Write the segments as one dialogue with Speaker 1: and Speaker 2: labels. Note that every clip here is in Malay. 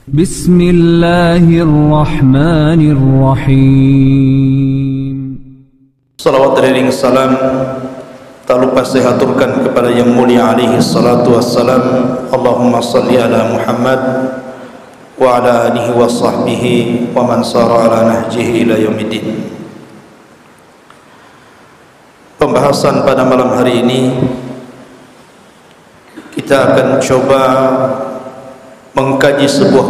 Speaker 1: Bismillahirrahmanirrahim.
Speaker 2: Salawat dan salam tak lupa saya haturkan kepada yang mulia alaihi salatu wassalam. Allahumma salli ala Muhammad wa ala alihi wa sahbihi wa man sara ala nahjihi ila yaumiddin. Pembahasan pada malam hari ini kita akan coba mengkaji sebuah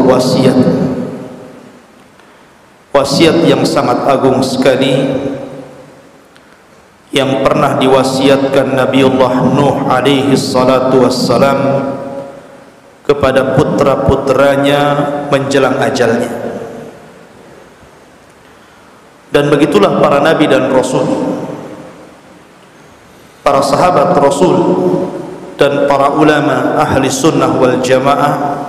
Speaker 2: wasiat yang sangat agung sekali yang pernah diwasiatkan Nabiullah Nuh alaihi salatu wassalam kepada putra-putranya menjelang ajalnya. Dan begitulah para nabi dan rasul, para sahabat rasul dan para ulama ahli sunnah wal jamaah,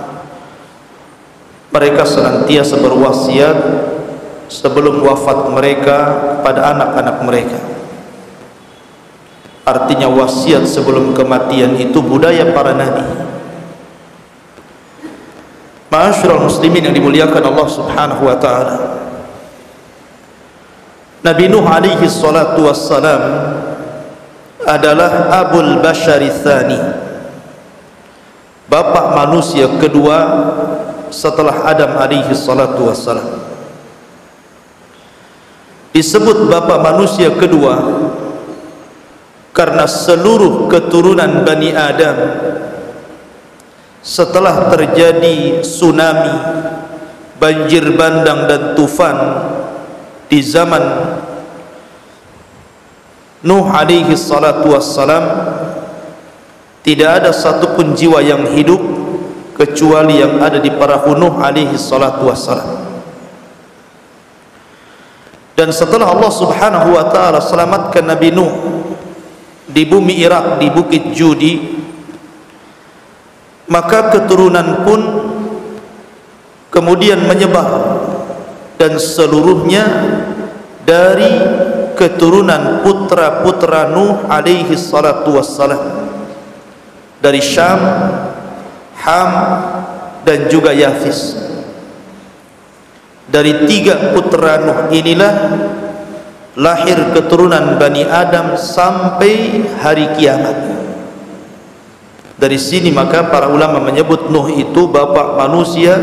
Speaker 2: mereka senantiasa berwasiat sebelum wafat mereka kepada anak-anak mereka. Artinya wasiat sebelum kematian itu budaya para nabi. Ma'asyiral muslimin yang dimuliakan Allah Subhanahu wa taala, Nabi Nuh alaihi salatu wassalam adalah Abul Bashari Tsani, bapak manusia kedua setelah Adam alaihi salatu wassalam. Disebut bapak manusia kedua karena seluruh keturunan Bani Adam setelah terjadi tsunami, banjir bandang dan tufan di zaman Nuh alaihi salatu wassalam, tidak ada satupun jiwa yang hidup kecuali yang ada di perahu Nuh alaihi salatu wassalam. Dan setelah Allah Subhanahu wa taala selamatkan Nabi Nuh di bumi Irak, di Bukit Judi, maka keturunan pun kemudian menyebar, dan seluruhnya dari keturunan putra-putra Nuh alaihi salatu wassalam, dari Syam, Ham dan juga Yafis. Dari tiga putra Nuh inilah lahir keturunan Bani Adam sampai hari kiamat. Dari sini maka para ulama menyebut Nuh itu bapak manusia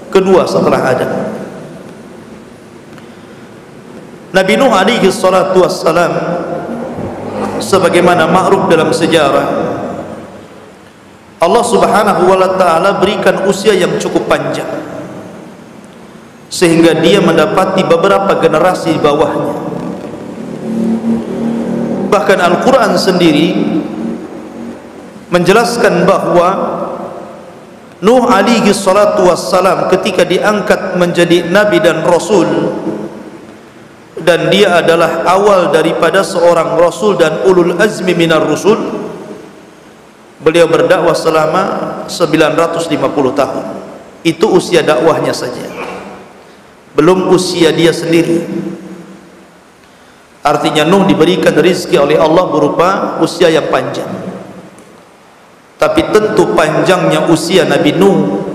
Speaker 2: kedua setelah Adam. Nabi Nuh alaihi salatu wassalam, sebagaimana ma'ruf dalam sejarah, Allah Subhanahu wa taala berikan usia yang cukup panjang sehingga dia mendapati beberapa generasi di bawahnya. Bahkan Al-Quran sendiri menjelaskan bahwa Nuh alaihi salatu wassalam ketika diangkat menjadi nabi dan rasul, dan dia adalah awal daripada seorang rasul dan ulul azmi minar rusul, beliau berdakwah selama 950 tahun. Itu usia dakwahnya saja, belum usia dia sendiri. Artinya Nuh diberikan rezeki oleh Allah berupa usia yang panjang. Tapi tentu panjangnya usia Nabi Nuh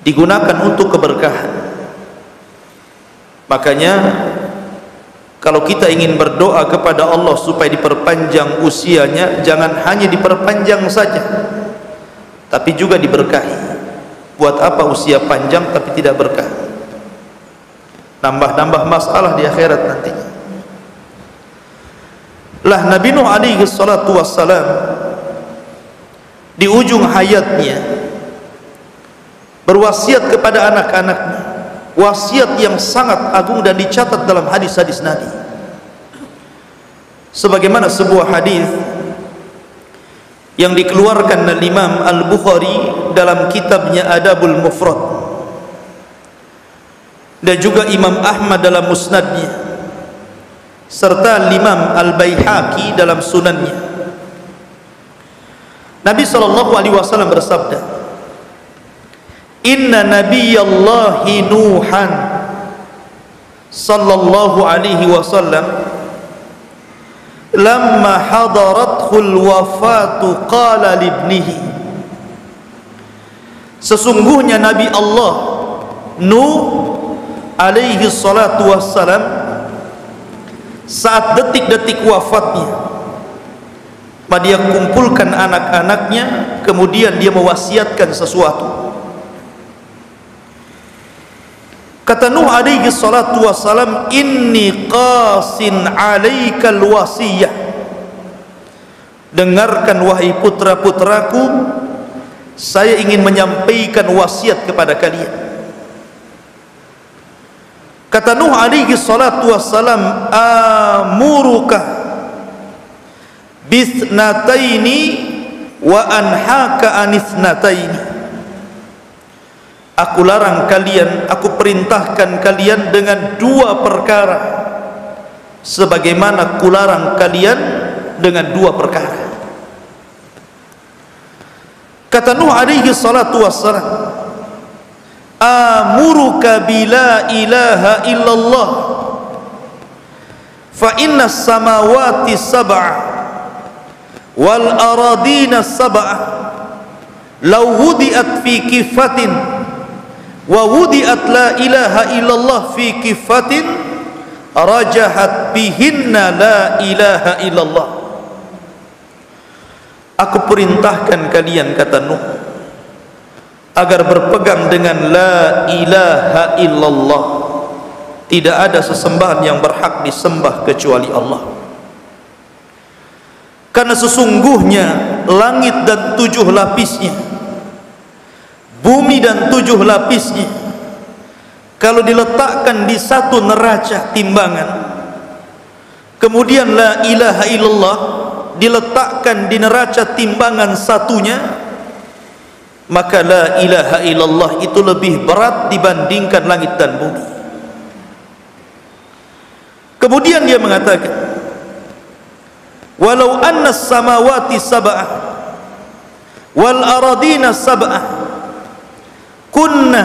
Speaker 2: digunakan untuk keberkahan. Makanya kalau kita ingin berdoa kepada Allah supaya diperpanjang usianya, jangan hanya diperpanjang saja, tapi juga diberkahi. Buat apa usia panjang tapi tidak berkah? Nambah-nambah masalah di akhirat nantinya. Lah Nabi Nuh alaihi salatu wassalam di ujung hayatnya berwasiat kepada anak-anaknya, wasiat yang sangat agung dan dicatat dalam hadis-hadis Nabi. Sebagaimana sebuah hadis yang dikeluarkan oleh Imam Al-Bukhari dalam kitabnya Adabul Mufrad, dan juga Imam Ahmad dalam Musnadnya, serta Imam Al-Baihaqi dalam Sunannya. Nabi SAW bersabda, Inna Nabiyallahi Nuhan sallallahu alaihi wasallam lamma hadarathul wafatu qala libnihi sesungguhnya Nabi Allah Nuh alaihi salatu wassalam, saat detik-detik wafatnya, dia kumpulkan anak-anaknya, kemudian dia mewasiatkan sesuatu. Kata Nuh alaihi salatu wassalam, inni qasin alaikal wasiyah, dengarkan wahai putra-putraku, saya ingin menyampaikan wasiat kepada kalian. Kata Nuh alaihi salatu wassalam, amuruka bithnataini wa anhaka anithnataini, aku larang kalian, aku perintahkan kalian dengan dua perkara, sebagaimana kularang kalian dengan dua perkara. Kata Nuh alaihi salatu wassalam, amuruka bila ilaha illallah fa inna samawati sab'a wal aradina sab'a law wudi'at fi kifatin wa wudi'at la ilaha illallah fi kifatin rajahat bihinna la ilaha illallah. Aku perintahkan kalian, kata Nuh, agar berpegang dengan la ilaha illallah, tidak ada sesembahan yang berhak disembah kecuali Allah. Karena sesungguhnya langit dan 7 lapisnya, bumi dan 7 lapisnya, kalau diletakkan di satu neraca timbangan, kemudian la ilaha illallah diletakkan di neraca timbangan satunya, maka la ilaha illallah itu lebih berat dibandingkan langit dan bumi. Kemudian dia mengatakan, walau anna samawati sab'ah wal aradina sab'ah kunna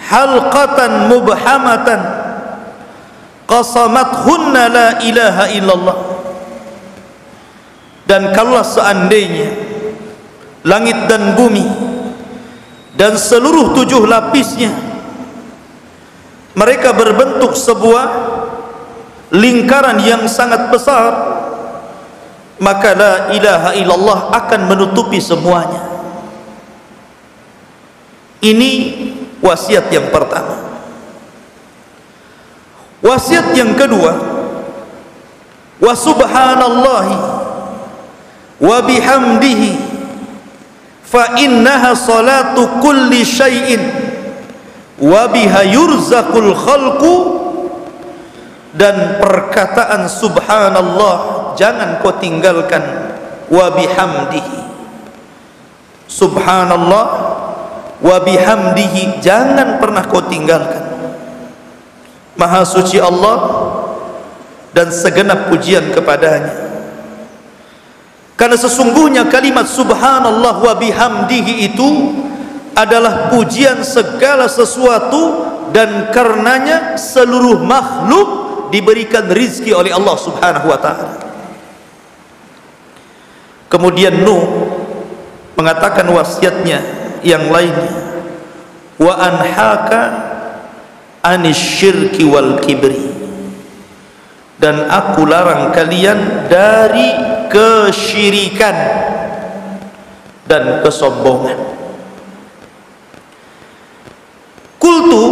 Speaker 2: halqatan mubhamatan qasamathunna la ilaha illallah. Dan kalau seandainya langit dan bumi dan seluruh 7 lapisnya mereka berbentuk sebuah lingkaran yang sangat besar, maka la ilaha illallah akan menutupi semuanya. Ini wasiat yang pertama. Wasiat yang kedua, wa subhanallahi wa bihamdihi fa innaha salatu kulli syai'in wa biha yurzaqul khalqu, dan perkataan subhanallah jangan kau tinggalkan, wa bihamdihi, subhanallah wa bihamdihi jangan pernah kau tinggalkan. Maha suci Allah dan segenap pujian kepadanya. Karena sesungguhnya kalimat subhanallah wa bihamdihi itu adalah pujian segala sesuatu, dan karenanya seluruh makhluk diberikan rizki oleh Allah subhanahu wa ta'ala. Kemudian Nuh mengatakan wasiatnya yang lainnya, wa anhaka anisyirki wal kibri, dan aku larang kalian dari kesyirikan dan kesombongan. Kultu,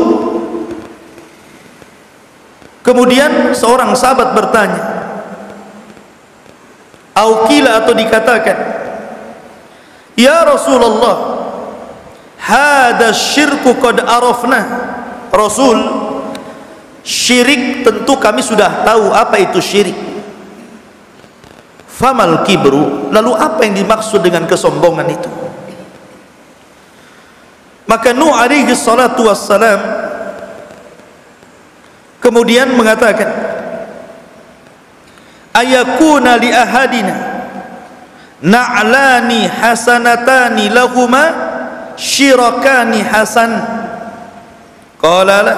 Speaker 2: kemudian seorang sahabat bertanya, aukila atau dikatakan, ya Rasulullah, hada syirku qad arafna. Rasul, syirik tentu kami sudah tahu apa itu syirik. Famal kibru, lalu apa yang dimaksud dengan kesombongan itu? Maka Nuh alaihi salatu wassalam kemudian mengatakan, ayakuna li ahadina na'lani hasanatani lahuma syirakani hasan. Qala la.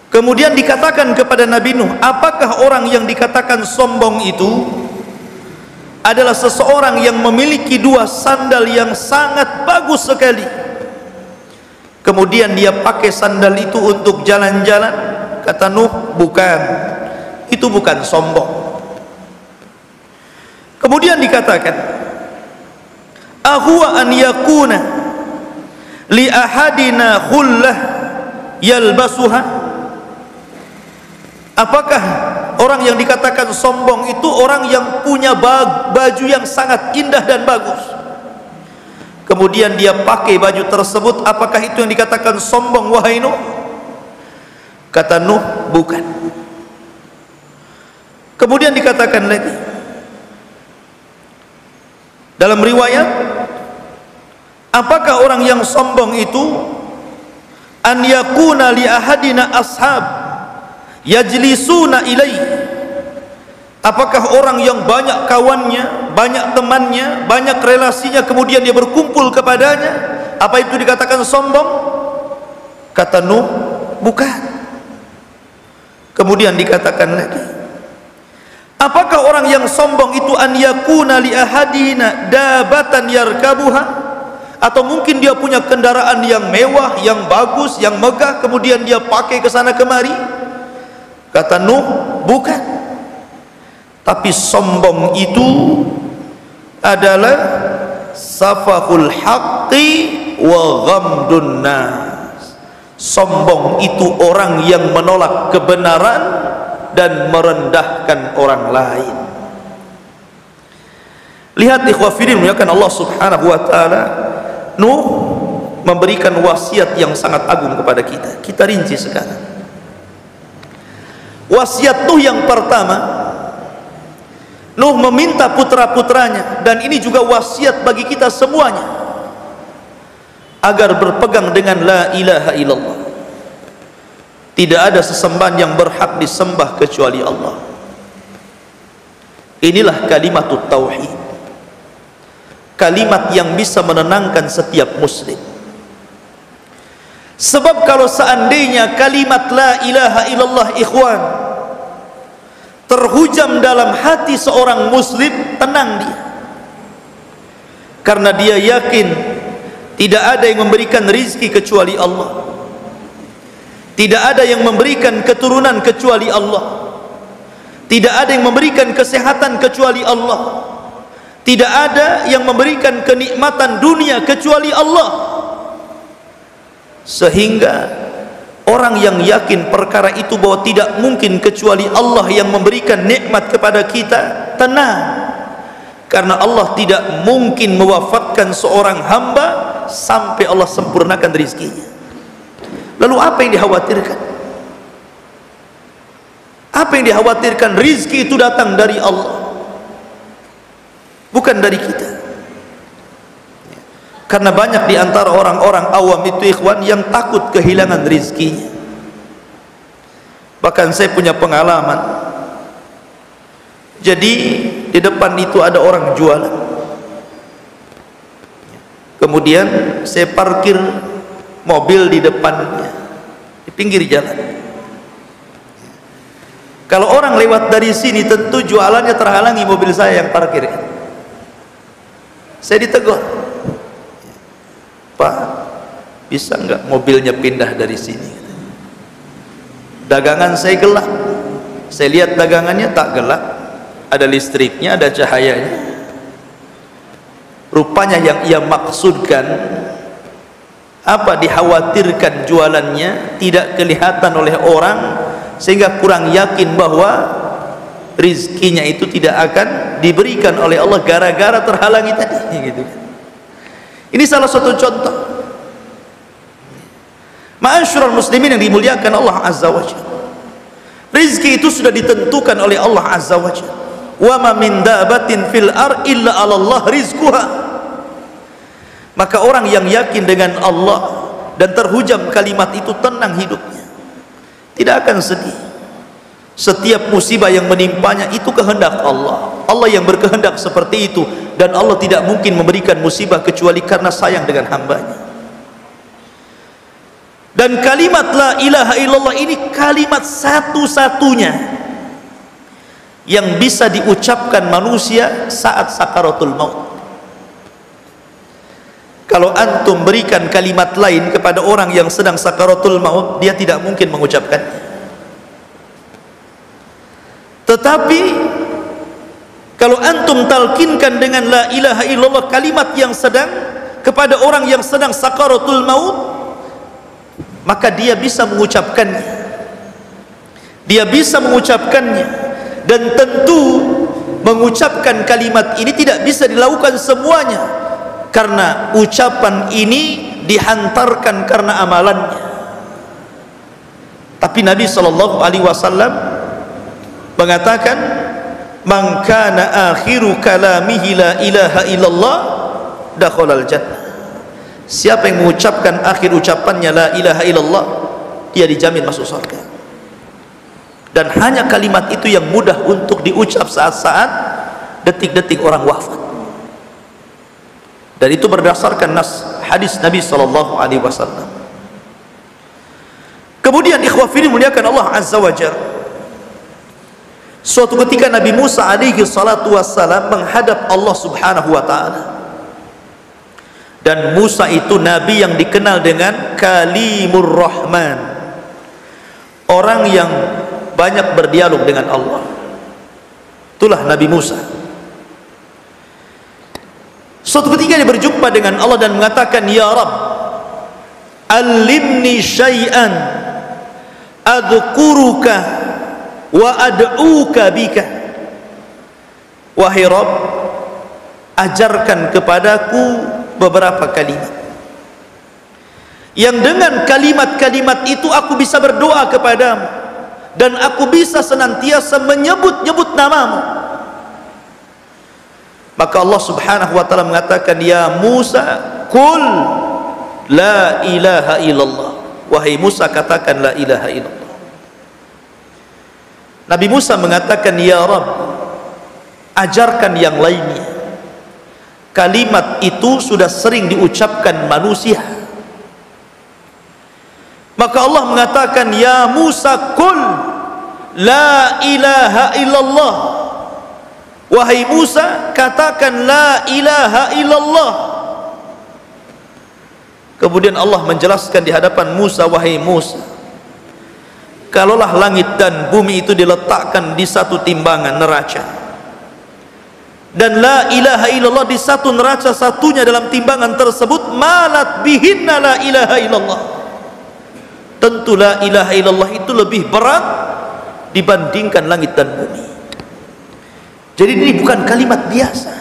Speaker 2: Kemudian dikatakan kepada Nabi Nuh, apakah orang yang dikatakan sombong itu adalah seseorang yang memiliki dua sandal yang sangat bagus sekali, kemudian dia pakai sandal itu untuk jalan-jalan. Kata Nuh, bukan, itu bukan sombong. Kemudian dikatakan, ahwa an yakuna li ahadina khullah yalbasuha. Apakah orang yang dikatakan sombong itu orang yang punya baju yang sangat indah dan bagus, kemudian dia pakai baju tersebut? Apakah itu yang dikatakan sombong, wahai Nuh? Kata Nuh, bukan. Kemudian dikatakan lagi dalam riwayat, apakah orang yang sombong itu an yakuna li ahadina ashab yajlisuna ilaih. Apakah orang yang banyak kawannya, banyak temannya, banyak relasinya, kemudian dia berkumpul kepadanya, apa itu dikatakan sombong? Kata Nuh, bukan. Kemudian dikatakan lagi, apakah orang yang sombong itu an yakuna li ahadina dabatan yarkabuha, atau mungkin dia punya kendaraan yang mewah, yang bagus, yang megah, kemudian dia pakai ke sana kemari? Kata Nuh, bukan. Tapi sombong itu adalah safahul haqqi wa ghamdun nas. Sombong itu orang yang menolak kebenaran dan merendahkan orang lain. Lihat ikhwafidin, muliakan Allah subhanahu wa ta'ala, Nuh memberikan wasiat yang sangat agung kepada kita. Kita rinci sekarang. Wasiat Nuh yang pertama, Nuh meminta putra-putranya, dan ini juga wasiat bagi kita semuanya, agar berpegang dengan la ilaha illallah. Tidak ada sesembahan yang berhak disembah kecuali Allah. Inilah kalimatut tauhid, kalimat yang bisa menenangkan setiap muslim. Sebab kalau seandainya kalimat la ilaha illallah, ikhwan, terhujam dalam hati seorang muslim, tenang dia, karena dia yakin tidak ada yang memberikan rizki kecuali Allah, tidak ada yang memberikan keturunan kecuali Allah, tidak ada yang memberikan kesehatan kecuali Allah, tidak ada yang memberikan kenikmatan dunia kecuali Allah. Sehingga orang yang yakin perkara itu bahwa tidak mungkin kecuali Allah yang memberikan nikmat kepada kita, tenang, karena Allah tidak mungkin mewafatkan seorang hamba sampai Allah sempurnakan rizkinya. Lalu apa yang dikhawatirkan? Apa yang dikhawatirkan? Rizki itu datang dari Allah, bukan dari kita. Karena banyak di antara orang-orang awam itu, ikhwan, yang takut kehilangan rizkinya. Bahkan saya punya pengalaman. Jadi di depan itu ada orang jualan, kemudian saya parkir mobil di depannya, di pinggir jalan. Kalau orang lewat dari sini, tentu jualannya terhalangi mobil saya yang parkir. Saya ditegur, Pak, bisa nggak mobilnya pindah dari sini? Dagangan saya gelap. Saya lihat dagangannya tak gelap, ada listriknya, ada cahayanya. Rupanya yang ia maksudkan, apa, dikhawatirkan jualannya tidak kelihatan oleh orang, sehingga kurang yakin bahwa rizkinya itu tidak akan diberikan oleh Allah gara-gara terhalangi tadi, gitu. Ini salah satu contoh. Ma'asyiral muslimin yang dimuliakan Allah azza wajalla, rizki itu sudah ditentukan oleh Allah azza wajalla. Wa ma min dabatin fil ar illa 'ala Allah rizquha. Maka orang yang yakin dengan Allah dan terhujam kalimat itu, tenang hidupnya, tidak akan sedih. Setiap musibah yang menimpanya itu kehendak Allah. Allah yang berkehendak seperti itu, dan Allah tidak mungkin memberikan musibah kecuali karena sayang dengan hambanya. Dan kalimat la ilaha illallah ini kalimat satu-satunya yang bisa diucapkan manusia saat sakaratul maut. Kalau antum berikan kalimat lain kepada orang yang sedang sakaratul maut, dia tidak mungkin mengucapkannya. Tetapi kalau antum talkinkan dengan la ilaha illallah, kalimat yang sedang, kepada orang yang sedang sakaratul maut, maka dia bisa mengucapkannya. Dia bisa mengucapkannya. Dan tentu mengucapkan kalimat ini tidak bisa dilakukan semuanya, karena ucapan ini dihantarkan karena amalannya. Tapi Nabi SAW mengatakan, man kana akhiru kalamihi la ilaha illallah dakhalal jannah. Siapa yang mengucapkan akhir ucapannya la ilaha illallah, dia dijamin masuk surga. Dan hanya kalimat itu yang mudah untuk diucap saat-saat detik-detik orang wafat. Dan itu berdasarkan nas hadis Nabi SAW. Kemudian ikhwah fillah muliakan Allah Azza wa Jalla, suatu ketika Nabi Musa alaihi salatu wassalam menghadap Allah subhanahu wa ta'ala. Dan Musa itu nabi yang dikenal dengan Kalimur Rahman, orang yang banyak berdialog dengan Allah. Itulah Nabi Musa. Suatu ketika dia berjumpa dengan Allah dan mengatakan, ya Rabb, allimni syai'an adhkuruka wa ad'uka bika. Wahai Rabb, ajarkan kepadaku beberapa kalimat yang dengan kalimat-kalimat itu aku bisa berdoa kepadamu dan aku bisa senantiasa menyebut-nyebut namamu. Maka Allah subhanahu wa ta'ala mengatakan, ya Musa, qul la ilaha illallah. Wahai Musa, katakan la ilaha illallah. Nabi Musa mengatakan, ya Rabb, ajarkan yang lainnya. Kalimat itu sudah sering diucapkan manusia. Maka Allah mengatakan, ya Musa, qul la ilaha illallah. Wahai Musa, katakan la ilaha illallah. Kemudian Allah menjelaskan di hadapan Musa, wahai Musa, kalaulah langit dan bumi itu diletakkan di satu timbangan neraca, dan la ilaha illallah di satu neraca satunya dalam timbangan tersebut, malat bihinna la ilaha illallah. Tentu la ilaha illallah itu lebih berat dibandingkan langit dan bumi. Jadi ini bukan kalimat biasa.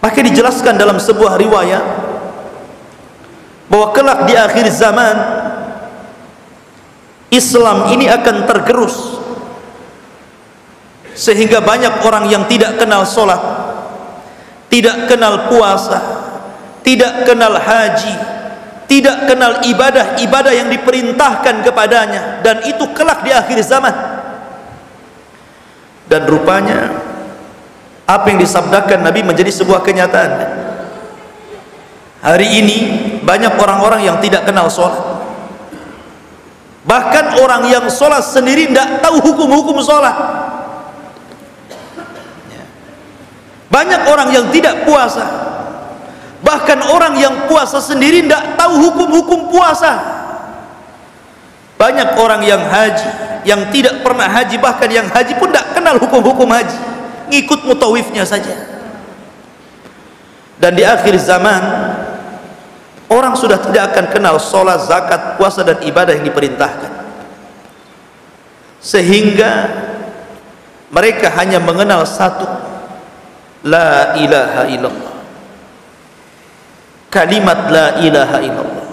Speaker 2: Maka dijelaskan dalam sebuah riwayat bahwa kelak di akhir zaman Islam ini akan tergerus, sehingga banyak orang yang tidak kenal sholat, tidak kenal puasa, tidak kenal haji, tidak kenal ibadah-ibadah yang diperintahkan kepadanya, dan itu kelak di akhir zaman. Dan rupanya apa yang disabdakan Nabi menjadi sebuah kenyataan. Hari ini banyak orang-orang yang tidak kenal sholat. Bahkan orang yang sholat sendiri tidak tahu hukum-hukum sholat. Banyak orang yang tidak puasa. Bahkan orang yang puasa sendiri tidak tahu hukum-hukum puasa. Banyak orang yang haji, yang tidak pernah haji, bahkan yang haji pun tidak kenal hukum-hukum haji, ngikut mutawifnya saja. Dan di akhir zaman orang sudah tidak akan kenal sholat, zakat, puasa dan ibadah yang diperintahkan, sehingga mereka hanya mengenal satu, la ilaha illallah. Kalimat la ilaha illallah.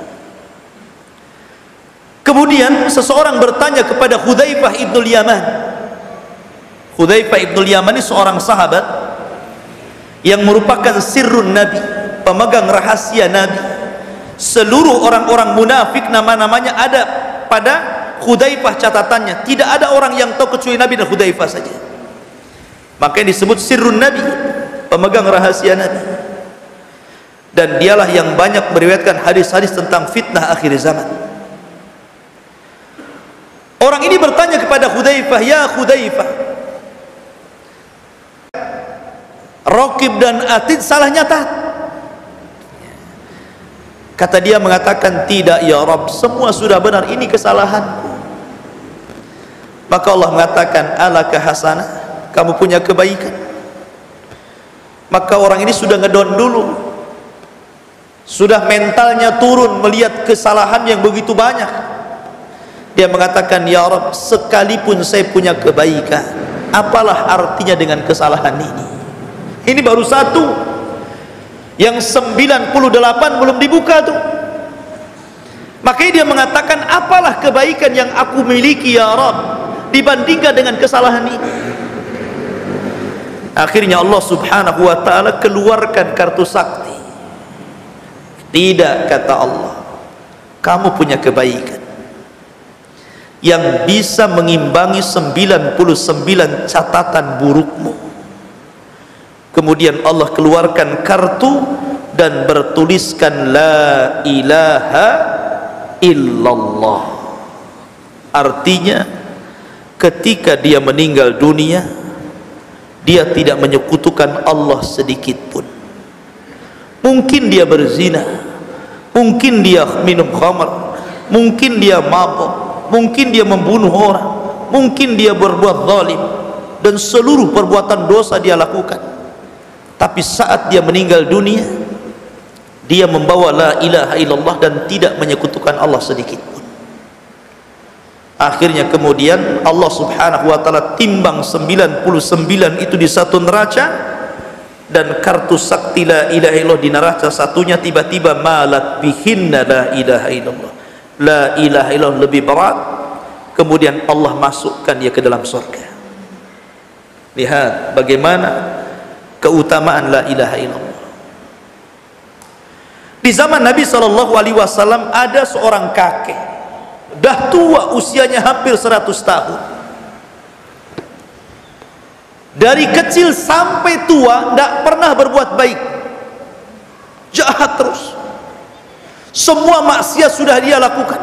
Speaker 2: Kemudian seseorang bertanya kepada Hudzaifah ibnul Yaman. Hudzaifah ibnul Yaman ini seorang sahabat yang merupakan sirrun Nabi, pemegang rahasia Nabi. Seluruh orang-orang munafik nama-namanya ada pada Hudzaifah catatannya. Tidak ada orang yang tahu kecuali Nabi dan Hudzaifah saja. Makanya disebut sirrun Nabi, pemegang rahasia Nabi. Dan dialah yang banyak meriwayatkan hadis-hadis tentang fitnah akhir zaman. Orang ini bertanya kepada kepada Hudzaifah, ya Hudzaifah, Raqib dan Atid salah nyatat. Kata dia mengatakan, tidak ya Rabb, semua sudah benar, ini kesalahanku. Maka Allah mengatakan, alaka hasanah, kamu punya kebaikan. Maka orang ini sudah ngedown dulu, sudah mentalnya turun melihat kesalahan yang begitu banyak. Dia mengatakan, ya Rabb, sekalipun saya punya kebaikan, apalah artinya dengan kesalahan ini? Ini baru satu, yang 98 belum dibuka tuh. Makanya dia mengatakan, apalah kebaikan yang aku miliki ya Rabb dibandingkan dengan kesalahan ini? Akhirnya Allah subhanahu wa ta'ala keluarkan kartu sakti. Tidak, kata Allah, kamu punya kebaikan yang bisa mengimbangi 99 catatan burukmu. Kemudian Allah keluarkan kartu dan bertuliskan la ilaha illallah. Artinya ketika dia meninggal dunia, dia tidak menyekutukan Allah sedikit pun. Mungkin dia berzina, mungkin dia minum khamar, mungkin dia mabuk, mungkin dia membunuh orang, mungkin dia berbuat zalim, dan seluruh perbuatan dosa dia lakukan. Tapi saat dia meninggal dunia, dia membawa la ilaha illallah dan tidak menyekutukan Allah sedikit pun. Akhirnya kemudian Allah subhanahu wa ta'ala timbang 99 itu di satu neraca, dan kartu sakti la ilaha illallah di neraca satunya tiba-tiba malat bihinna la ilaha illallah. La ilaha illallah lebih berat. Kemudian Allah masukkan dia ke dalam surga. Lihat bagaimana keutamaan la ilaha illallah. Di zaman Nabi SAW ada seorang kakek, dah tua, usianya hampir 100 tahun. Dari kecil sampai tua tidak pernah berbuat baik, jahat terus. Semua maksiat sudah dia lakukan.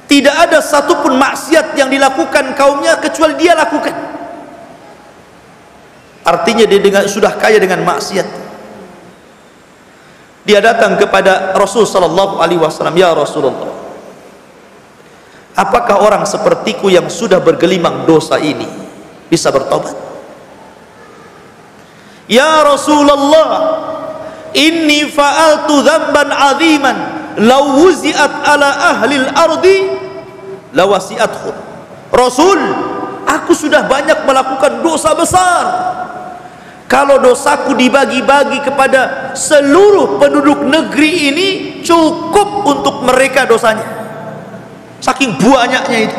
Speaker 2: Tidak ada satupun maksiat yang dilakukan kaumnya kecuali dia lakukan. Artinya dia sudah kaya dengan maksiat. Dia datang kepada Rasul sallallahu alaihi wasallam, ya Rasulullah, apakah orang sepertiku yang sudah bergelimang dosa ini bisa bertobat? Ya Rasulullah, inni fa'altu dzamban 'aziman law wuzi'at ala ahli al-ardi lawasi'athum. Rasul, aku sudah banyak melakukan dosa besar. Kalau dosaku dibagi-bagi kepada seluruh penduduk negeri ini, cukup untuk mereka dosanya, saking banyaknya itu.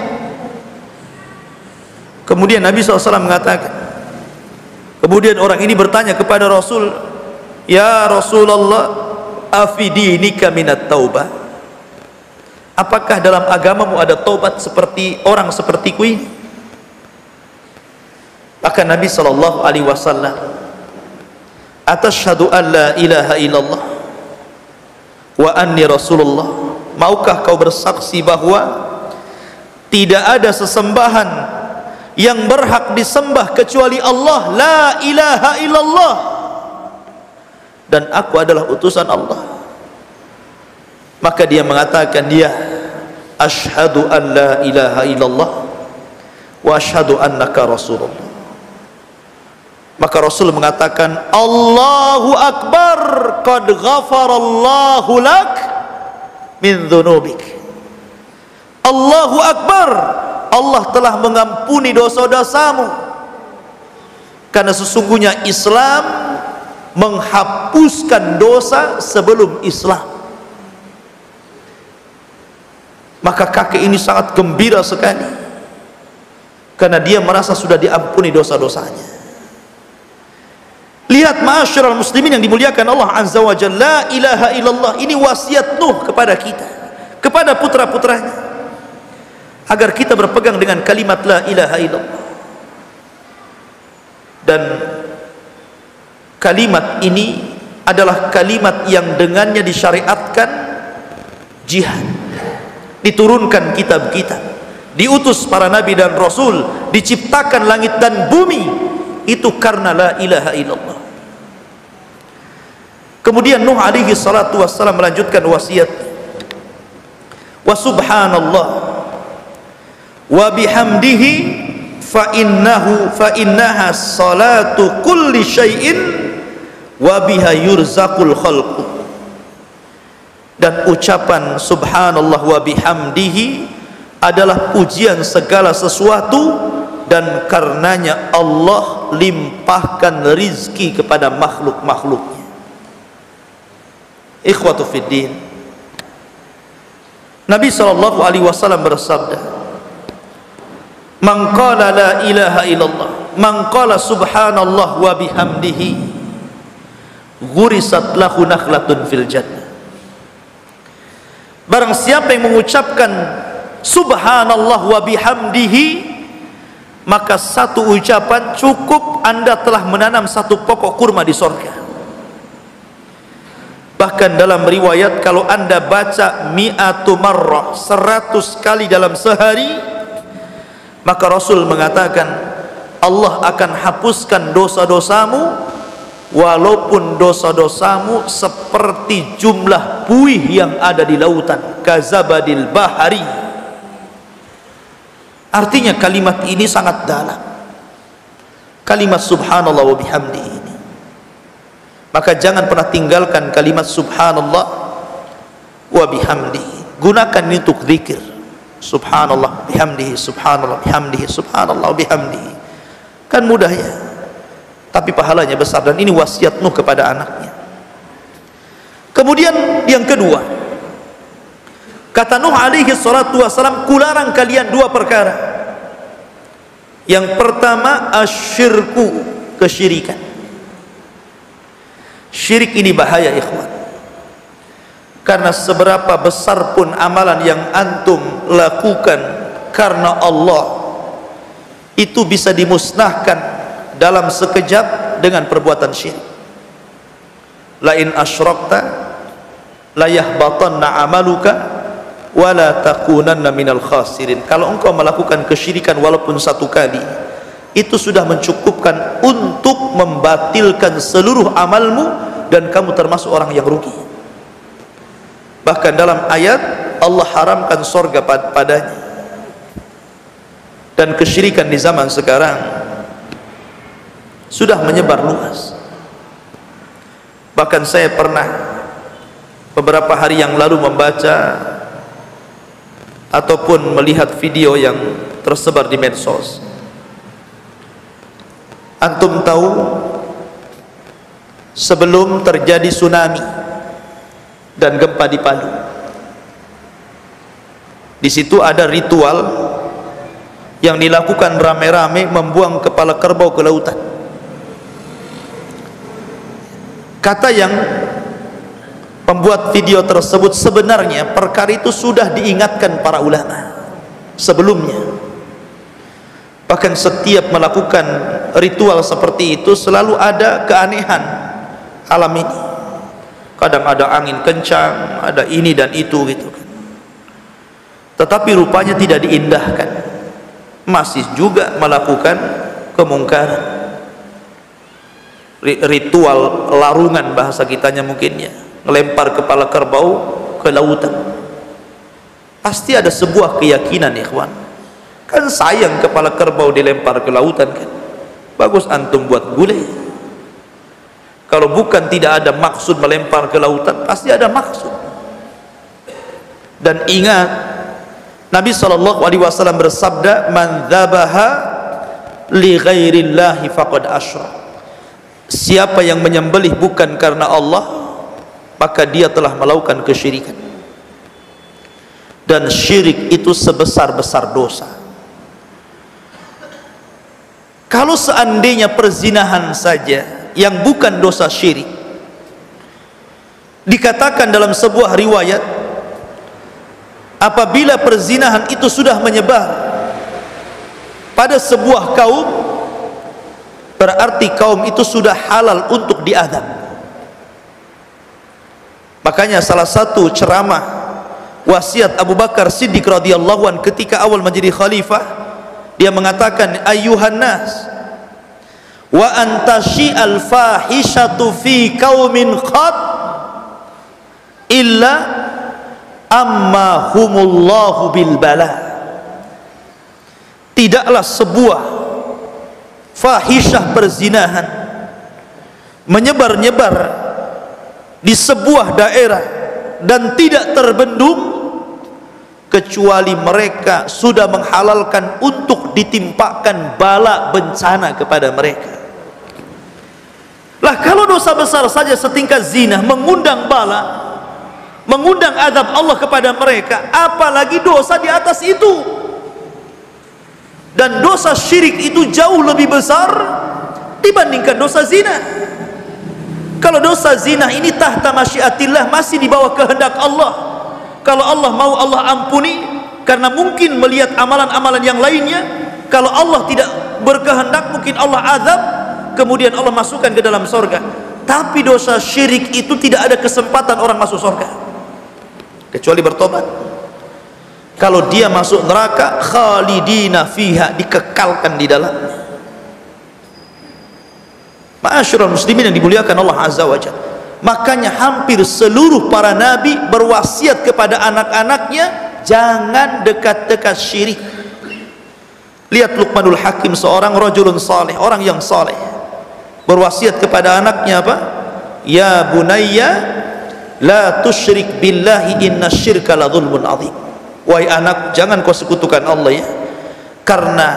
Speaker 2: Kemudian Nabi SAW mengatakan, kemudian orang ini bertanya kepada Rasul, ya Rasulullah, afidinika minat taubah, apakah dalam agamamu ada taubat seperti orang sepertiku ini? Maka Nabi SAW, atashhadu an la ilaha illallah wa anni rasulullah, maukah kau bersaksi bahwa tidak ada sesembahan yang berhak disembah kecuali Allah, la ilaha illallah, dan aku adalah utusan Allah? Maka dia mengatakan, dia asyhadu an la ilaha illallah wa asyhadu annaka rasulullah. Maka Rasul mengatakan, Allahu Akbar, qad ghafarallahu lak min dhunubik. Allahu Akbar, Allah telah mengampuni dosa-dosamu. Karena sesungguhnya Islam menghapuskan dosa sebelum Islam. Maka kakek ini sangat gembira sekali, karena dia merasa sudah diampuni dosa-dosanya. Lihat ma'asyiral muslimin yang dimuliakan Allah azza wa jalla, la ilaha illallah ini wasiat Nuh kepada kita, kepada putra-putranya, agar kita berpegang dengan kalimat la ilaha illallah. Dan kalimat ini adalah kalimat yang dengannya disyariatkan jihad, diturunkan kitab-kitab, diutus para nabi dan rasul, diciptakan langit dan bumi, itu karena la ilaha illallah. Kemudian Nuh alaihi salatu wassalam melanjutkan wasiat, wa subhanallah wa bihamdihi fa innaha salatu kulli syai'in wa biha yurzaqul khalqu. Dan ucapan subhanallah wa bihamdihi adalah pujian segala sesuatu, dan karenanya Allah limpahkan rizki kepada makhluk-makhluknya. Ikhwatu fiddin, Nabi SAW bersabda, man qala la ilaha illallah, man qala subhanallah wa bihamdihi, ghurisat lahu nakhlatun fil jannah. Barang siapa yang mengucapkan subhanallah wa bihamdihi, maka satu ucapan cukup Anda telah menanam satu pokok kurma di surga. Bahkan dalam riwayat, kalau Anda baca mi'atu marrah, 100 kali dalam sehari, maka Rasul mengatakan Allah akan hapuskan dosa-dosamu, walaupun dosa-dosamu seperti jumlah buih yang ada di lautan, kazabadil bahari. Artinya kalimat ini sangat dalam, kalimat subhanallah wa bihamdihi. Maka jangan pernah tinggalkan kalimat subhanallah wa bihamdihi. Gunakan ini untuk zikir. Subhanallah bihamdihi, subhanallah bihamdihi, subhanallah bihamdihi. Kan mudah ya, tapi pahalanya besar. Dan ini wasiat Nuh kepada anaknya. Kemudian yang kedua, kata Nuh alaihi salatu wassalam, kularang kalian dua perkara. Yang pertama, asyirku, kesyirikan. Syirik ini bahaya ikhwan, karena seberapa besar pun amalan yang antum lakukan karena Allah, itu bisa dimusnahkan dalam sekejap dengan perbuatan syirik. La in asyrakta la yahbatanna amaluka wa la takunanna minal khasirin. Kalau engkau melakukan kesyirikan walaupun satu kali, itu sudah mencukupkan untuk membatilkan seluruh amalmu, dan kamu termasuk orang yang rugi. Bahkan dalam ayat Allah haramkan surga padanya. Dan kesyirikan di zaman sekarang sudah menyebar luas. Bahkan saya pernah beberapa hari yang lalu membaca ataupun melihat video yang tersebar di medsos. Antum tahu, sebelum terjadi tsunami dan gempa di Palu, di situ ada ritual yang dilakukan rame-rame, membuang kepala kerbau ke lautan. Kata yang pembuat video tersebut, sebenarnya perkara itu sudah diingatkan para ulama sebelumnya. Bahkan setiap melakukan ritual seperti itu selalu ada keanehan alam ini. Kadang ada angin kencang, ada ini dan itu gitu kan. Tetapi rupanya tidak diindahkan, masih juga melakukan kemungkaran. Ritual larungan bahasa kitanya mungkin ya, ngelempar kepala kerbau ke lautan. Pasti ada sebuah keyakinan ikhwan. Kan sayang kepala kerbau dilempar ke lautan kan. Bagus antum buat gulai. Kalau bukan tidak ada maksud melempar ke lautan, pasti ada maksud. Dan ingat, Nabi SAW bersabda, man dzabaha li ghairillahi faqad asyrak. Siapa yang menyembelih bukan karena Allah, maka dia telah melakukan kesyirikan. Dan syirik itu sebesar-besar dosa. Kalau seandainya perzinahan saja yang bukan dosa syirik, dikatakan dalam sebuah riwayat, apabila perzinahan itu sudah menyebar pada sebuah kaum, berarti kaum itu sudah halal untuk diazab. Makanya salah satu ceramah wasiat Abu Bakar Siddiq radhiyallahu an ketika awal menjadi khalifah. Dia mengatakan, ayyuhan nas wa antasyi'al fahishatu fi qaumin qad illa amma humullahu bil bala. Tidaklah sebuah fahishah perzinahan menyebar-nyebar di sebuah daerah dan tidak terbendung kecuali mereka sudah menghalalkan untuk ditimpakan bala bencana kepada mereka. Lah kalau dosa besar saja setingkat zina mengundang bala, mengundang azab Allah kepada mereka, apalagi dosa di atas itu. Dan dosa syirik itu jauh lebih besar dibandingkan dosa zina. Kalau dosa zina ini tahta masyiatillah, masih di bawah kehendak Allah. Kalau Allah mau, Allah ampuni karena mungkin melihat amalan-amalan yang lainnya. Kalau Allah tidak berkehendak, mungkin Allah azab, kemudian Allah masukkan ke dalam surga. Tapi dosa syirik itu tidak ada kesempatan orang masuk surga kecuali bertobat. Kalau dia masuk neraka, khalidina fiha, dikekalkan di dalamnya. Ma'asyiral muslimin yang dimuliakan Allah azza wa jalla. Makanya hampir seluruh para nabi berwasiat kepada anak-anaknya, jangan dekat-dekat syirik. Lihat Luqmanul Hakim, seorang rajulun saleh, orang yang saleh, berwasiat kepada anaknya apa? Ya bunayya la tusyrik billahi inna syirka la zulmun azim. Wahai anak, jangan kau sekutukan Allah ya, karena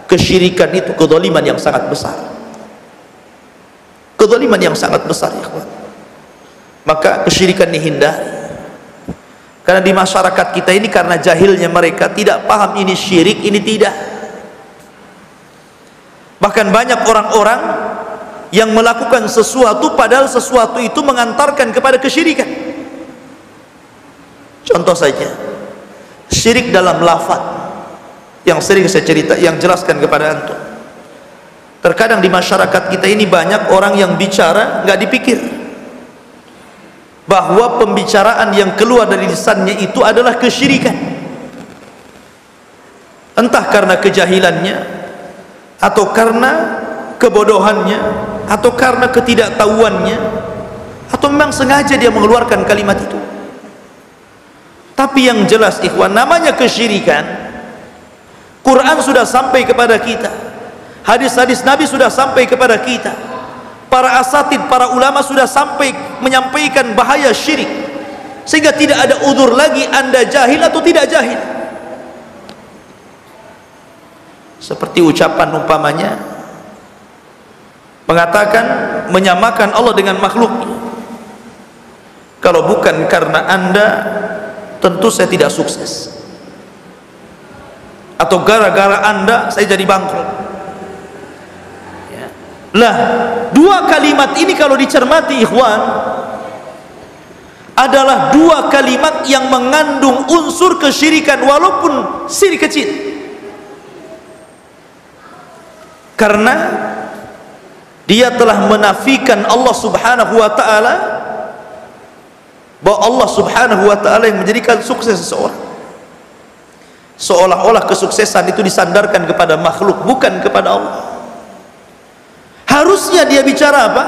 Speaker 2: kesyirikan itu kezaliman yang sangat besar. Kezaliman yang sangat besar ya kawan. Maka kesyirikan dihindari. Karena di masyarakat kita ini, karena jahilnya mereka, tidak paham ini syirik, ini tidak. Bahkan banyak orang-orang yang melakukan sesuatu padahal sesuatu itu mengantarkan kepada kesyirikan. Contoh saja, syirik dalam lafaz yang sering saya cerita, yang jelaskan kepada antum. Terkadang di masyarakat kita ini banyak orang yang bicara nggak dipikir bahwa pembicaraan yang keluar dari lisannya itu adalah kesyirikan. Entah karena kejahilannya, atau karena kebodohannya, atau karena ketidaktahuannya, atau memang sengaja dia mengeluarkan kalimat itu. Tapi yang jelas ikhwan, namanya kesyirikan, Quran sudah sampai kepada kita, hadis-hadis Nabi sudah sampai kepada kita, para asatid, para ulama sudah sampai menyampaikan bahaya syirik, sehingga tidak ada udzur lagi Anda jahil atau tidak jahil. Seperti ucapan umpamanya mengatakan, menyamakan Allah dengan makhluknya. Kalau bukan karena Anda, tentu saya tidak sukses, atau gara-gara Anda saya jadi bangkrut. Lah, dua kalimat ini kalau dicermati ikhwan, adalah dua kalimat yang mengandung unsur kesyirikan walaupun syirik kecil. Karena dia telah menafikan Allah subhanahu wa ta'ala, bahwa Allah subhanahu wa ta'ala yang menjadikan sukses seseorang. Seolah-olah kesuksesan itu disandarkan kepada makhluk, bukan kepada Allah. Harusnya dia bicara apa?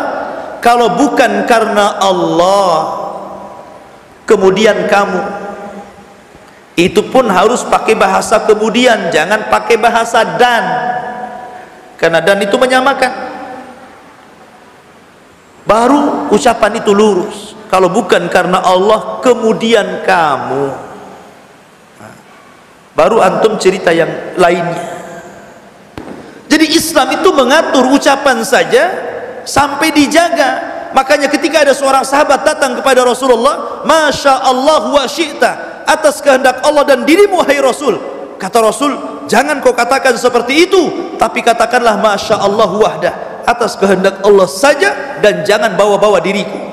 Speaker 2: Kalau bukan karena Allah, kemudian kamu, itu pun harus pakai bahasa kemudian, jangan pakai bahasa dan, karena dan itu menyamakan. Baru ucapan itu lurus. Kalau bukan karena Allah, kemudian kamu, baru antum cerita yang lainnya. Jadi Islam itu mengatur ucapan saja sampai dijaga. Makanya ketika ada seorang sahabat datang kepada Rasulullah, Masya Allah wa syi'ta, atas kehendak Allah dan dirimu hai Rasul. Kata Rasul, jangan kau katakan seperti itu, tapi katakanlah Masya Allah wahdah, atas kehendak Allah saja, dan jangan bawa-bawa diriku.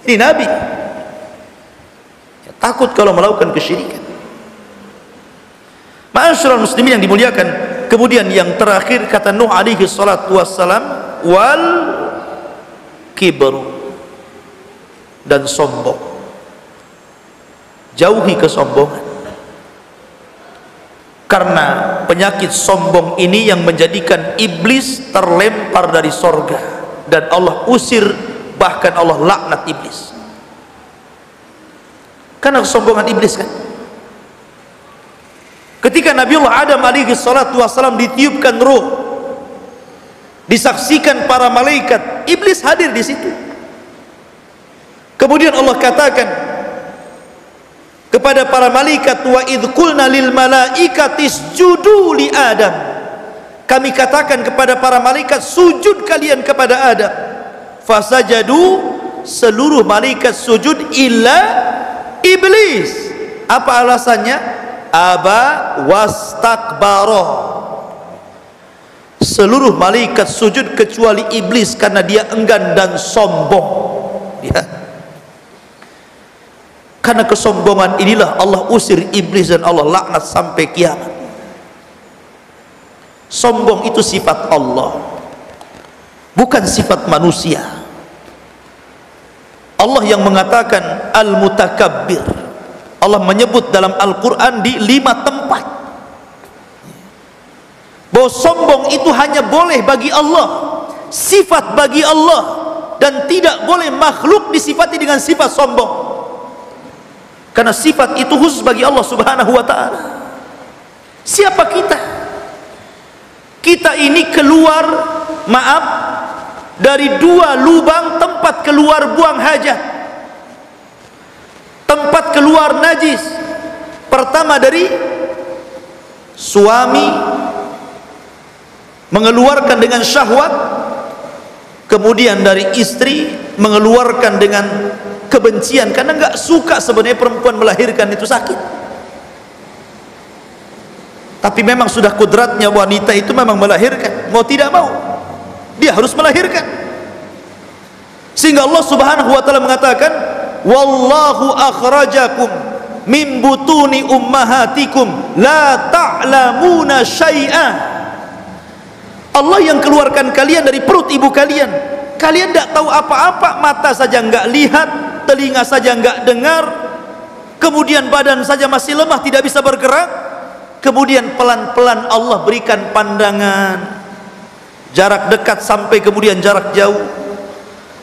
Speaker 2: Ini Nabi ya, takut kalau melakukan kesyirikan. Ma'asyiral muslimin yang dimuliakan. Kemudian yang terakhir kata Nuh alaihi salatu wassalam, wal kibru, dan sombong. Jauhi kesombongan, karena penyakit sombong ini yang menjadikan iblis terlempar dari sorga dan Allah usir, bahkan Allah laknat iblis karena kesombongan iblis kan. Ketika Nabiullah Adam alaihi salatu wassalam ditiupkan ruh, disaksikan para malaikat, iblis hadir di situ. Kemudian Allah katakan kepada para malaikat, wa idh qulna lil malaikati isjudu li Adam, kami katakan kepada para malaikat, sujud kalian kepada Adam. Fasajadu, seluruh malaikat sujud illa iblis. Apa alasannya? Aba wastakbara. Seluruh malaikat sujud kecuali iblis karena dia enggan dan sombong. Ya. Karena kesombongan inilah Allah usir iblis dan Allah laknat sampai kiamat. Sombong itu sifat Allah, bukan sifat manusia. Allah yang mengatakan al-mutakabbir. Allah menyebut dalam Al-Quran di 5 tempat bahwa sombong itu hanya boleh bagi Allah, sifat bagi Allah, dan tidak boleh makhluk disifati dengan sifat sombong, karena sifat itu khusus bagi Allah subhanahu wa ta'ala. Siapa kita? Kita ini keluar, maaf, dari 2 lubang tempat keluar buang hajat, tempat keluar najis. Pertama dari suami mengeluarkan dengan syahwat, kemudian dari istri mengeluarkan dengan kebencian karena nggak suka sebenarnya perempuan melahirkan itu sakit. Tapi memang sudah kodratnya wanita itu memang melahirkan, mau tidak mau dia harus melahirkan. Sehingga Allah subhanahu wa ta'ala mengatakan, wallahu akhrajakum min butuni ummahatikum la ta'lamuna syai'a. Allah yang keluarkan kalian dari perut ibu kalian, kalian tidak tahu apa-apa, mata saja enggak lihat, telinga saja enggak dengar, kemudian badan saja masih lemah, tidak bisa bergerak. Kemudian pelan-pelan Allah berikan pandangan, jarak dekat sampai kemudian jarak jauh.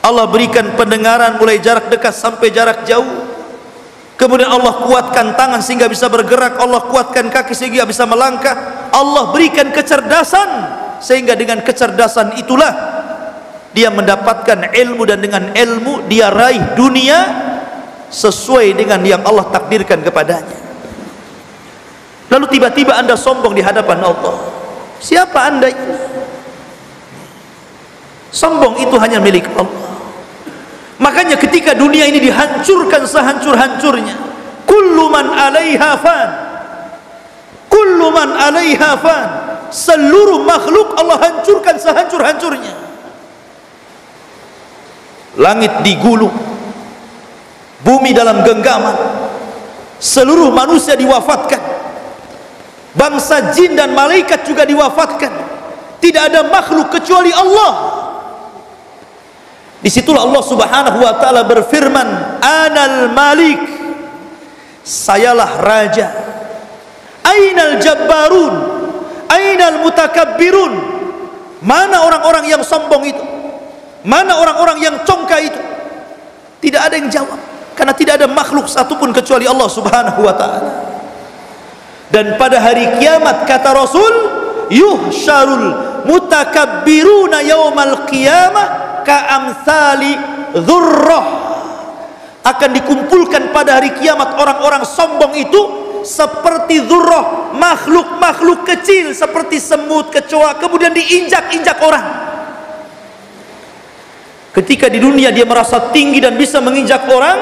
Speaker 2: Allah berikan pendengaran mulai jarak dekat sampai jarak jauh. Kemudian Allah kuatkan tangan sehingga bisa bergerak, Allah kuatkan kaki sehingga bisa melangkah. Allah berikan kecerdasan sehingga dengan kecerdasan itulah dia mendapatkan ilmu, dan dengan ilmu dia raih dunia sesuai dengan yang Allah takdirkan kepadanya. Lalu tiba-tiba Anda sombong di hadapan Allah. Siapa Anda ini? Sombong itu hanya milik Allah. Makanya ketika dunia ini dihancurkan sehancur-hancurnya, kullu man 'alaiha fan, kullu man 'alaiha fan, seluruh makhluk Allah hancurkan sehancur-hancurnya. Langit digulung, bumi dalam genggaman, seluruh manusia diwafatkan, bangsa jin dan malaikat juga diwafatkan. Tidak ada makhluk kecuali Allah. Disitulah Allah subhanahu wa ta'ala berfirman, Anal Malik, sayalah raja. Ainal Jabbarun, Ainal Mutakabbirun, mana orang-orang yang sombong itu, mana orang-orang yang congkak itu? Tidak ada yang jawab, karena tidak ada makhluk satupun kecuali Allah subhanahu wa ta'ala. Dan pada hari kiamat kata Rasul, yuhsyarul mutakabbiruna yaumal qiyamah ka'amthali dzurrah, akan dikumpulkan pada hari kiamat orang-orang sombong itu seperti dzurrah, makhluk-makhluk kecil seperti semut, kecoa, kemudian diinjak-injak orang. Ketika di dunia dia merasa tinggi dan bisa menginjak orang,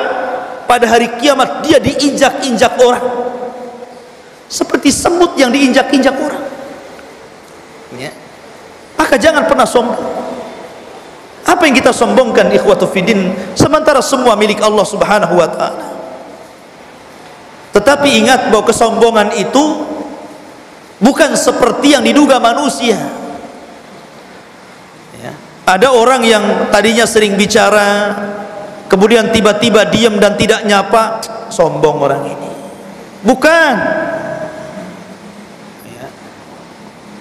Speaker 2: pada hari kiamat dia diinjak-injak orang seperti semut yang diinjak-injak orang, ya. Maka jangan pernah sombong. Apa yang kita sombongkan ikhwatu fiddin, sementara semua milik Allah subhanahu wa ta'ala. Tetapi ingat bahwa kesombongan itu bukan seperti yang diduga manusia, ya. Ada orang yang tadinya sering bicara, kemudian tiba-tiba diam dan tidak nyapa, sombong orang ini. Bukan.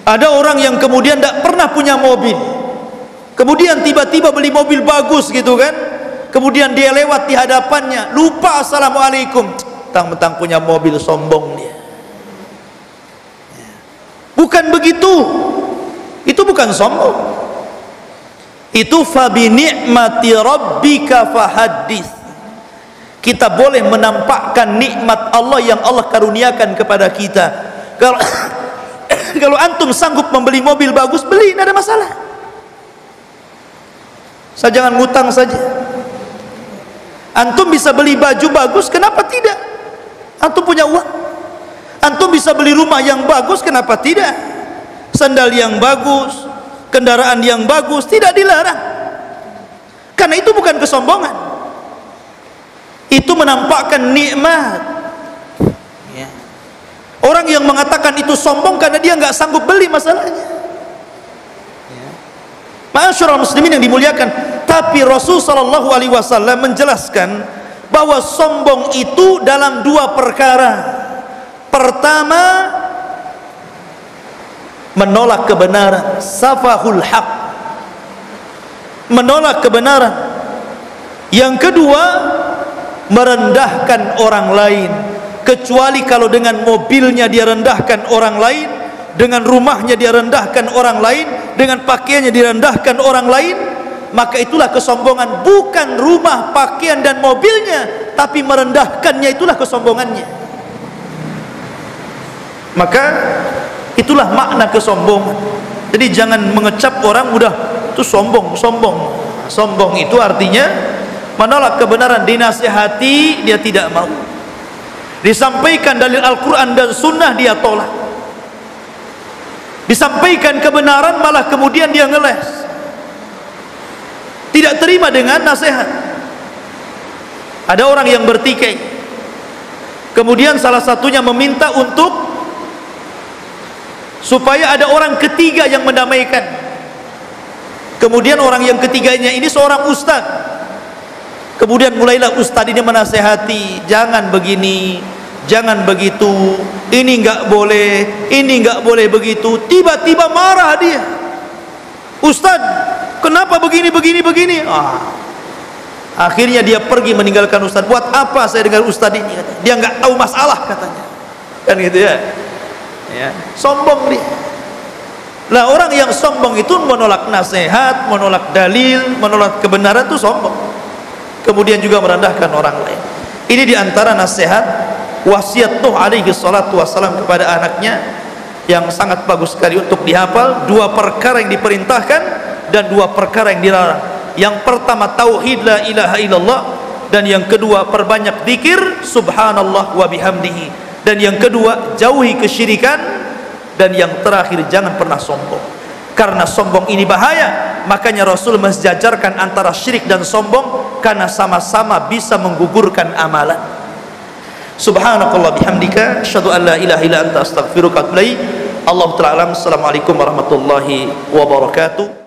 Speaker 2: Ada orang yang kemudian tidak pernah punya mobil, kemudian tiba-tiba beli mobil bagus gitu kan, kemudian dia lewat di hadapannya, lupa assalamualaikum, mentang-mentang punya mobil, sombong dia. Bukan begitu, itu bukan sombong, itu fabi ni'mati rabbika fahaddits. Kita boleh menampakkan nikmat Allah yang Allah karuniakan kepada kita. Kalau antum sanggup membeli mobil bagus, beli, tidak ada masalah. Saya jangan ngutang saja. Antum bisa beli baju bagus, kenapa tidak? Antum punya uang. Antum bisa beli rumah yang bagus, kenapa tidak? Sandal yang bagus, kendaraan yang bagus, tidak dilarang. Karena itu bukan kesombongan. Itu menampakkan nikmat. Orang yang mengatakan itu sombong karena dia nggak sanggup beli, masalahnya. Ma'asyiral muslimin yang dimuliakan, tapi Rasul sallallahu alaihi wasallam menjelaskan bahwa sombong itu dalam dua perkara. Pertama, menolak kebenaran, safahul haq, menolak kebenaran. Yang kedua, merendahkan orang lain. Kecuali kalau dengan mobilnya dia rendahkan orang lain, dengan rumahnya dia rendahkan orang lain, dengan pakaiannya direndahkan orang lain, maka itulah kesombongan. Bukan rumah, pakaian dan mobilnya, tapi merendahkannya, itulah kesombongannya. Maka itulah makna kesombongan. Jadi jangan mengecap orang udah itu sombong. Sombong itu artinya menolak kebenaran, dinasihati dia tidak mau, disampaikan dalil Al-Quran dan Sunnah dia tolak, disampaikan kebenaran malah kemudian dia ngeles, tidak terima dengan nasihat. Ada orang yang bertikai, kemudian salah satunya meminta supaya ada orang ketiga yang mendamaikan. Kemudian orang yang ketiganya ini seorang ustadz. Kemudian mulailah ustadz ini menasehati, jangan begini, jangan begitu, ini enggak boleh begitu. Tiba-tiba marah dia, ustadz kenapa begini. Akhirnya dia pergi meninggalkan ustadz. Buat apa saya dengar ustadz ini? Dia enggak tahu masalah katanya, kan gitu ya. Sombong dia. Nah, orang yang sombong itu menolak nasihat, menolak dalil, menolak kebenaran, itu sombong. Kemudian juga merendahkan orang lain. Ini diantara nasihat wasiat Nuh alaihi salatu wassalam kepada anaknya yang sangat bagus sekali untuk dihafal. Dua perkara yang diperintahkan dan dua perkara yang dilarang. Yang pertama tauhid la ilaha illallah, dan yang kedua perbanyak zikir subhanallah wa bihamdihi, dan yang kedua jauhi kesyirikan, dan yang terakhir jangan pernah sombong. Karena sombong ini bahaya, makanya Rasul mensejajarkan antara syirik dan sombong, karena sama-sama bisa menggugurkan amalan. Subhanakallah bihamdika, asyhadu an la ilaha illa anta astaghfiruka wa atubu ilaik. Allahu ta'ala alam. Assalamualaikum warahmatullahi wabarakatuh.